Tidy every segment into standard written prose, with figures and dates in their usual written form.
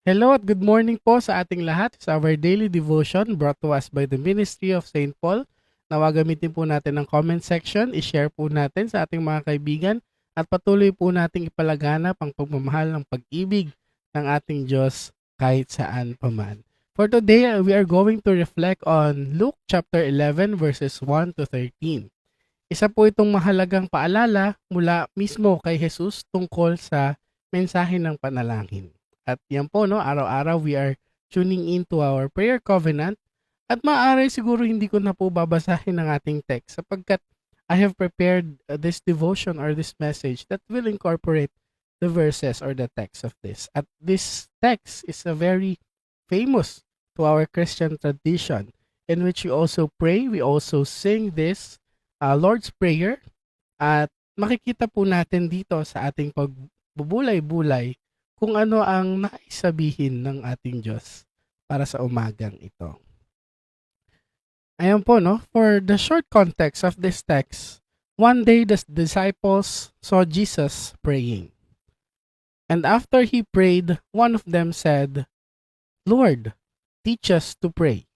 Hello at good morning po sa ating lahat sa our daily devotion brought to us by the Ministry of St. Paul. Nawa gamitin po natin ang comment section, i-share po natin sa ating mga kaibigan at patuloy po nating ipalaganap ang pagmamahal ng pag-ibig ng ating Diyos kahit saan paman. For today, we are going to reflect on Luke chapter 11 verses 1 to 13. Isa po itong mahalagang paalala mula mismo kay Jesus tungkol sa mensahe ng panalangin. At yan po, no, araw-araw we are tuning into our prayer covenant at maaari siguro hindi ko na po babasahin ang ating text sapagkat I have prepared this devotion or this message that will incorporate the verses or the text of this. At this text is a very famous to our Christian tradition in which we also pray, we also sing this Lord's Prayer at makikita po natin dito sa ating pagbubulay-bulay kung ano ang naisabihin ng ating Diyos para sa umagang ito. Ayan po, no? For the short context of this text, one day the disciples saw Jesus praying. And after he prayed, one of them said, "Lord, teach us to pray."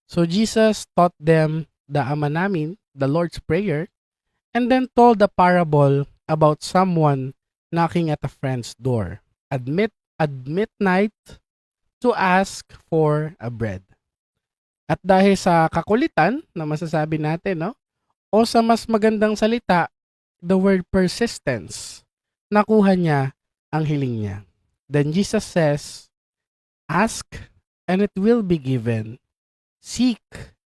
So Jesus taught them the Ama Namin, the Lord's Prayer, and then told the parable about someone knocking at a friend's door at midnight to ask for a bread. At dahil sa kakulitan na masasabi natin, no? O sa mas magandang salita, the word persistence, nakuha niya ang hiling niya. Then Jesus says, "Ask and it will be given. Seek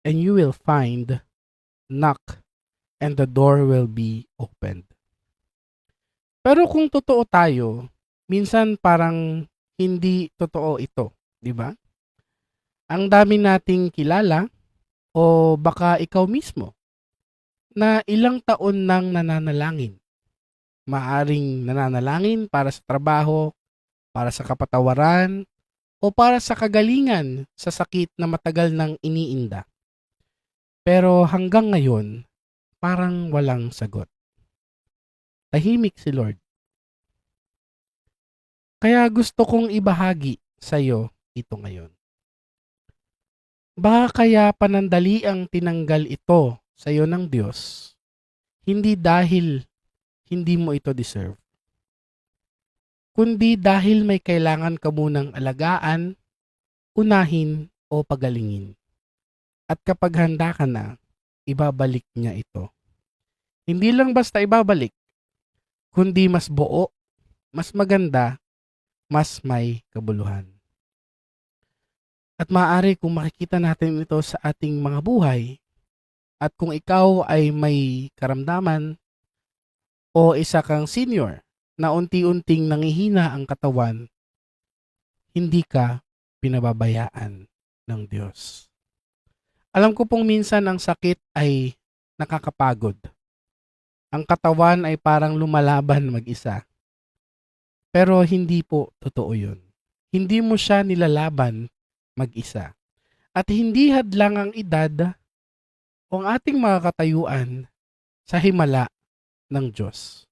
and you will find. Knock and the door will be opened." Pero kung totoo tayo, minsan parang hindi totoo ito, di ba? Ang dami nating kilala o baka ikaw mismo na ilang taon nang nananalangin. Maaring nananalangin para sa trabaho, para sa kapatawaran, o para sa kagalingan sa sakit na matagal nang iniinda. Pero hanggang ngayon, parang walang sagot. Tahimik si Lord. Kaya gusto kong ibahagi sa iyo ito ngayon. Baka kaya panandali ang tinanggal ito sa iyo ng Diyos, hindi dahil hindi mo ito deserve, kundi dahil may kailangan ka munang alagaan, unahin o pagalingin. At kapag handa ka na, ibabalik niya ito. Hindi lang basta ibabalik, kundi mas buo, mas maganda, mas may kabuluhan. At maaari kung makikita natin ito sa ating mga buhay, at kung ikaw ay may karamdaman o isa kang senior na unti-unting nangihina ang katawan, hindi ka pinababayaan ng Diyos. Alam ko pong minsan ang sakit ay nakakapagod. Ang katawan ay parang lumalaban mag-isa. Pero hindi po totoo yun. Hindi mo siya nilalaban mag-isa. At hindi hadlang ang edad o ang ating mga katayuan sa himala ng Diyos.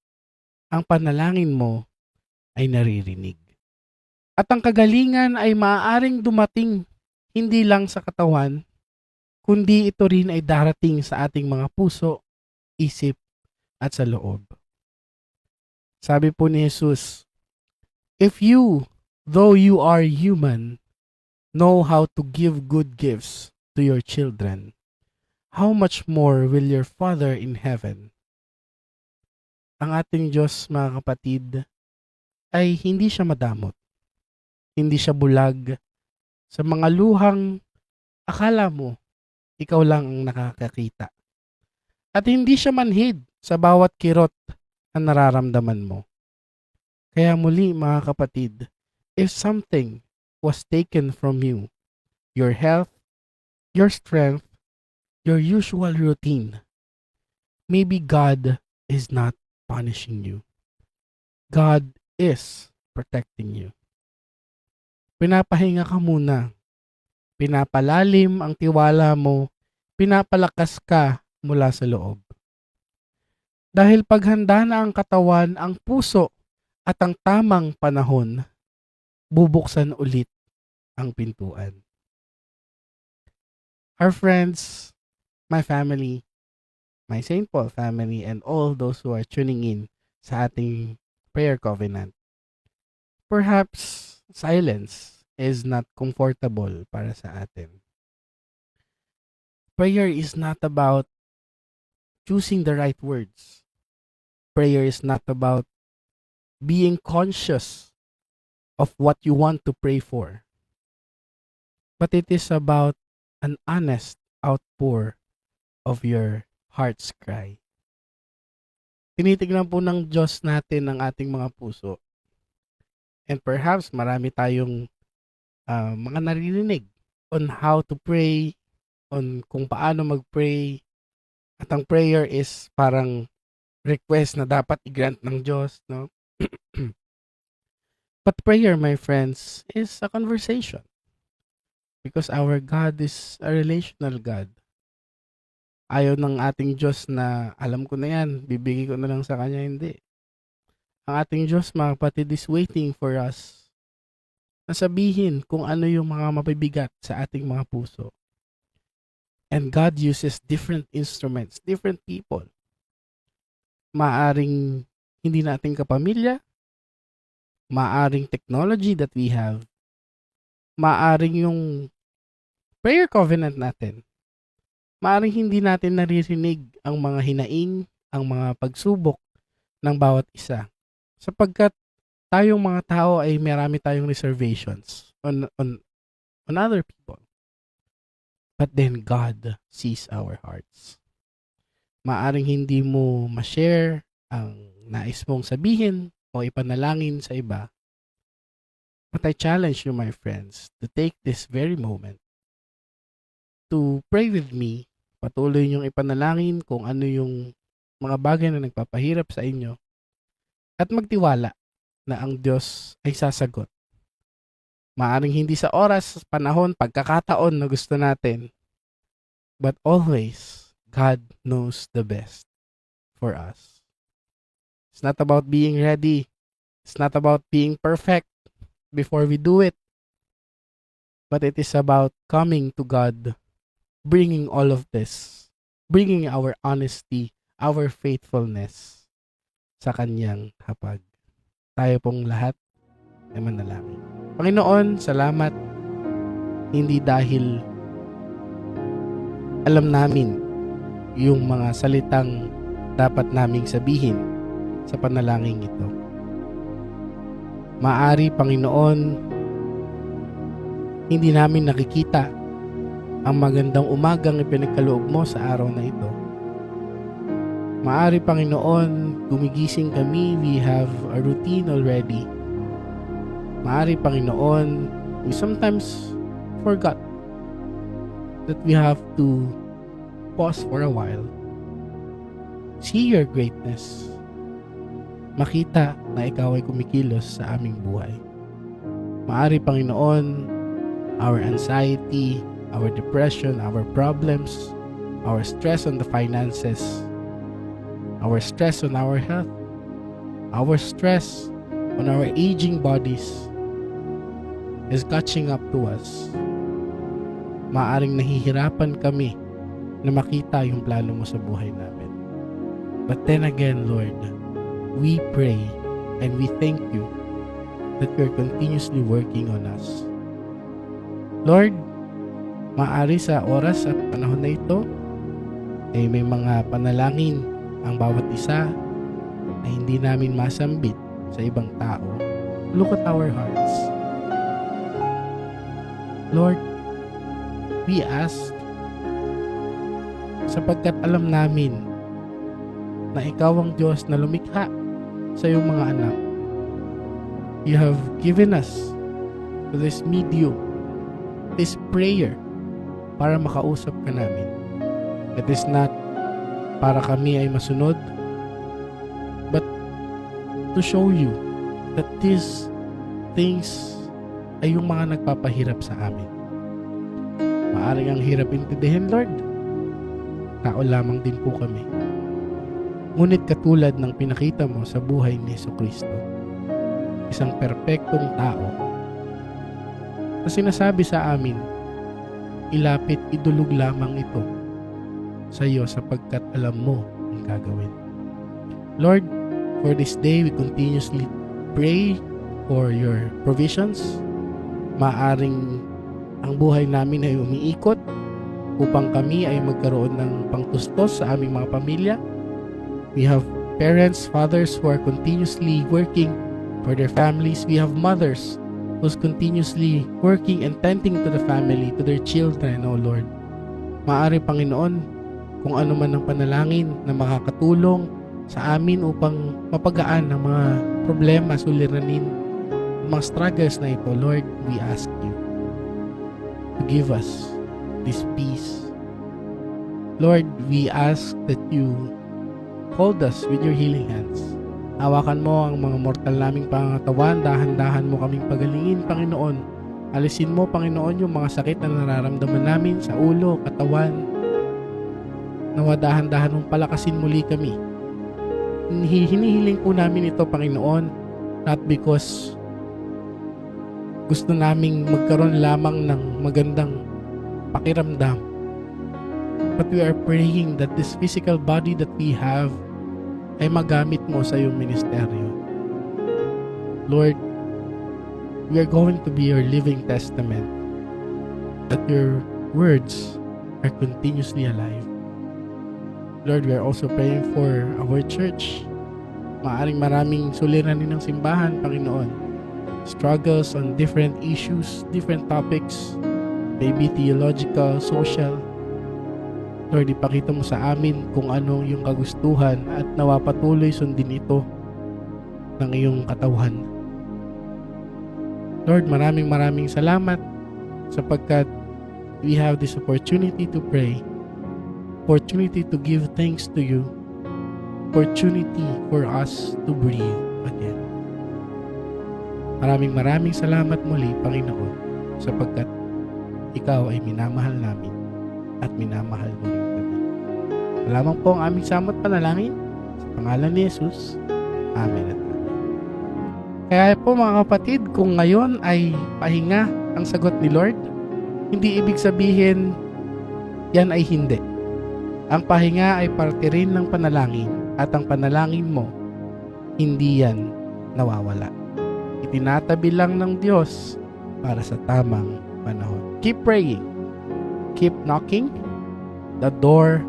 Ang panalangin mo ay naririnig. At ang kagalingan ay maaaring dumating hindi lang sa katawan, kundi ito rin ay darating sa ating mga puso, isip, at sa loob. Sabi po ni Jesus, "If you, though you are human, know how to give good gifts to your children, how much more will your Father in heaven?" Ang ating Diyos, mga kapatid, ay hindi siya madamot. Hindi siya bulag sa mga luhang akala mo ikaw lang ang nakakakita. At hindi siya manhid sa bawat kirot na nararamdaman mo. Kaya muli, mga kapatid, if something was taken from you, your health, your strength, your usual routine, maybe God is not punishing you. God is protecting you. Pinapahinga ka muna. Pinapalalim ang tiwala mo. Pinapalakas ka mula sa loob. Dahil paghanda na ang katawan, ang puso, at ang tamang panahon, bubuksan ulit ang pintuan. Our friends, my family, my St. Paul family, and all those who are tuning in sa ating prayer covenant. Perhaps silence is not comfortable para sa atin. Prayer is not about choosing the right words. Prayer is not about being conscious of what you want to pray for. But it is about an honest outpour of your heart's cry. Tinitignan po ng Diyos natin ang ating mga puso. And perhaps marami tayong mga naririnig on how to pray, on kung paano mag-pray. At ang prayer is parang request na dapat i-grant ng Diyos, no? But prayer, my friends, is a conversation. Because our God is a relational God. Ayaw ng ating Diyos na alam ko na yan, bibigay ko na lang sa Kanya, hindi. Ang ating Diyos, mga kapatid, is waiting for us na sabihin kung ano yung mga mabibigat sa ating mga puso. And God uses different instruments, different people. Maaring hindi nating kapamilya, maaring technology that we have, maaring yung prayer covenant natin, maaring hindi natin naririnig ang mga hinaing, ang mga pagsubok ng bawat isa. Sapagkat tayong mga tao ay marami tayong reservations on other people. But then God sees our hearts. Maaring hindi mo ma-share ang nais mong sabihin o ipanalangin sa iba. But I challenge you, my friends, to take this very moment to pray with me. Patuloy niyong ipanalangin kung ano yung mga bagay na nagpapahirap sa inyo at magtiwala na ang Diyos ay sasagot. Maaring hindi sa oras, panahon, pagkakataon na gusto natin. But always, God knows the best for us. It's not about being ready. It's not about being perfect before we do it. But it is about coming to God, bringing all of this, bringing our honesty, our faithfulness sa Kanyang hapag. Tayo pong lahat ay manalangin. Panginoon, salamat hindi dahil alam namin yung mga salitang dapat naming sabihin sa panalangin ito. Maari, Panginoon, hindi namin nakikita ang magandang umagang ipinagkaloob mo sa araw na ito. Maari, Panginoon, gumigising kami, we have a routine already. Maari, Panginoon, we sometimes forgot that we have to pause for a while, see your greatness, makita na ikaw ay kumikilos sa aming buhay. Maari, Panginoon, our anxiety, our depression, our problems, our stress on the finances, our stress on our health, our stress on our aging bodies is catching up to us. Maaring nahihirapan kami na makita yung plano mo sa buhay namin. But then again, Lord, we pray and we thank you that you're continuously working on us. Lord, maari sa oras at panahon na ito ay may mga panalangin ang bawat isa na hindi namin masambit sa ibang tao. Look at our hearts. Lord, we ask sapagkat alam namin na ikaw ang Diyos na lumikha sa iyong mga anak. You have given us this medium, this prayer, para makausap ka namin. It is not para kami ay masunod, but to show you that these things ay yung mga nagpapahirap sa amin. Maaring ang hirap intindihin, Lord. Tao lamang din po kami. Ngunit katulad ng pinakita mo sa buhay ni Jesucristo, isang perpektong tao na sinasabi sa amin, ilapit idulog lamang ito sa iyo sapagkat alam mo ang gagawin. Lord, for this day, we continuously pray for your provisions. Maaring ang buhay namin ay umiikot upang kami ay magkaroon ng pangtustos sa aming mga pamilya. We have parents, fathers who are continuously working for their families. We have mothers who's continuously working and tending to the family, to their children, O Lord. Maaari, Panginoon, kung ano man ang panalangin na makakatulong sa amin upang mapagaan ang mga problema, suliranin, mga struggles na ito, Lord, we ask you to give us this peace. Lord, we ask that you hold us with your healing hands. Hawakan mo ang mga mortal naming pangatawan, dahan-dahan mo kaming pagalingin, Panginoon. Alisin mo, Panginoon, yung mga sakit na nararamdaman namin sa ulo, katawan. Nawa dahan-dahan mong palakasin muli kami. Hinihiling po namin ito, Panginoon, not because gusto naming magkaroon lamang ng magandang pakiramdam, but we are praying that this physical body that we have ay magamit mo sa iyong ministeryo. Lord, we are going to be your living testament that your words are continuously alive. Lord, we are also praying for our church. Maaring maraming suliranin ng simbahan, Panginoon. Struggles on different issues, different topics, maybe theological, social. Lord, ipakita mo sa amin kung ano yung kagustuhan at nawa patuloy sundin ito ng iyong katauhan. Lord, maraming salamat sapagkat we have this opportunity to pray, opportunity to give thanks to you, opportunity for us to breathe again. Maraming salamat muli, Panginoon, sapagkat ikaw ay minamahal namin at minamahal mo rin kami. Salamat po ang aming samot panalangin sa pangalan ni Jesus. Amen at amen. Kaya po mga kapatid, kung ngayon ay pahinga ang sagot ni Lord, hindi ibig sabihin yan ay hindi. Ang pahinga ay parte rin ng panalangin at ang panalangin mo, hindi yan nawawala. Itinatabi lang ng Diyos para sa tamang panahon. Keep praying. Keep knocking. The door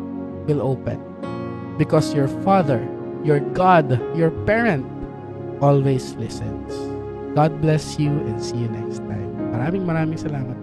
will open. Because your Father, your God, your parent always listens. God bless you and see you next time. Maraming salamat.